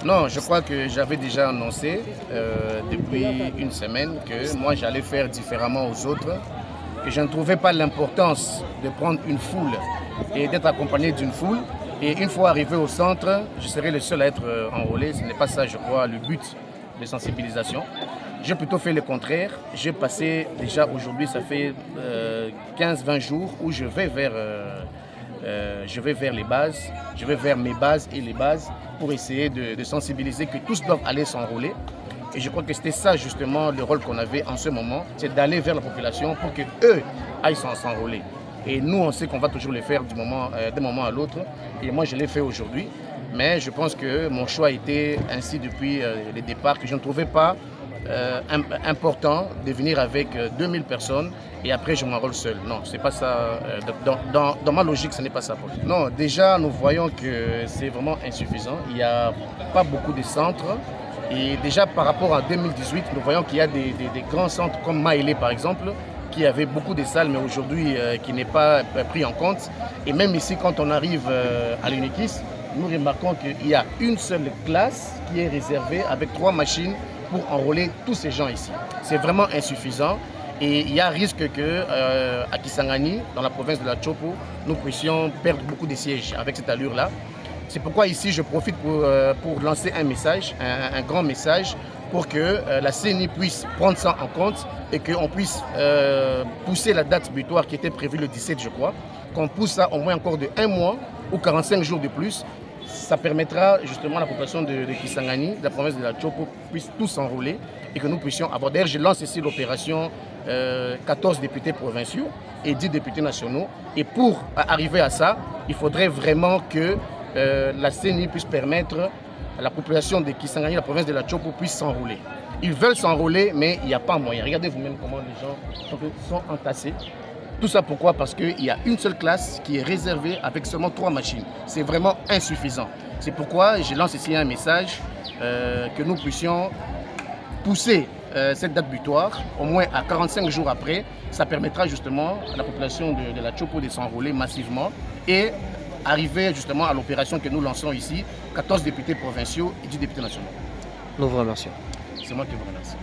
Non, je crois que j'avais déjà annoncé depuis une semaine que moi j'allais faire différemment aux autres, que je ne trouvais pas l'importance de prendre une foule et d'être accompagné d'une foule. Et une fois arrivé au centre, je serai le seul à être enrôlé. Ce n'est pas ça, je crois, le but de sensibilisation. J'ai plutôt fait le contraire. J'ai passé déjà aujourd'hui, ça fait 15-20 jours où je vais vers les bases, je vais vers mes bases et les bases pour essayer de sensibiliser que tous doivent aller s'enrôler. Et je crois que c'était ça justement le rôle qu'on avait en ce moment, c'est d'aller vers la population pour qu'eux aillent s'enrôler. Et nous, on sait qu'on va toujours le faire d'un moment à l'autre. Et moi, je l'ai fait aujourd'hui. Mais je pense que mon choix était ainsi depuis le départ, que je ne trouvais pas important de venir avec 2000 personnes et après je m'enrôle seul. Non, c'est pas ça. Dans ma logique, ce n'est pas ça. Non, déjà, nous voyons que c'est vraiment insuffisant. Il n'y a pas beaucoup de centres. Et déjà, par rapport à 2018, nous voyons qu'il y a des grands centres comme Maïlé, par exemple, qui avait beaucoup de salles, mais aujourd'hui qui n'est pas pris en compte. Et même ici, quand on arrive à l'UNIKIS, nous remarquons qu'il y a une seule classe qui est réservée avec 3 machines pour enrôler tous ces gens ici. C'est vraiment insuffisant et il y a risque qu'à Kisangani, dans la province de la Chopo, nous puissions perdre beaucoup de sièges avec cette allure-là. C'est pourquoi ici je profite pour lancer un message, un grand message, pour que la CENI puisse prendre ça en compte et qu'on puisse pousser la date butoir qui était prévue le 17, je crois, qu'on pousse ça au moins encore de 1 mois ou 45 jours de plus. Ça permettra justement à la population de Kisangani, de la province de la Chopo, puisse tous s'enrôler et que nous puissions avoir. D'ailleurs, je lance ici l'opération 14 députés provinciaux et 10 députés nationaux. Et pour arriver à ça, il faudrait vraiment que la CENI puisse permettre à la population de Kisangani, la province de la Chopo, puisse s'enrôler. Ils veulent s'enrôler, mais il n'y a pas moyen. Regardez vous-même comment les gens sont entassés. Tout ça pourquoi? Parce qu'il y a une seule classe qui est réservée avec seulement 3 machines. C'est vraiment insuffisant. C'est pourquoi je lance ici un message que nous puissions pousser cette date butoir au moins à 45 jours après. Ça permettra justement à la population de la Chopo de s'enrôler massivement et arriver justement à l'opération que nous lançons ici, 14 députés provinciaux et 10 députés nationaux. Nous vous remercions. C'est moi qui vous remercie.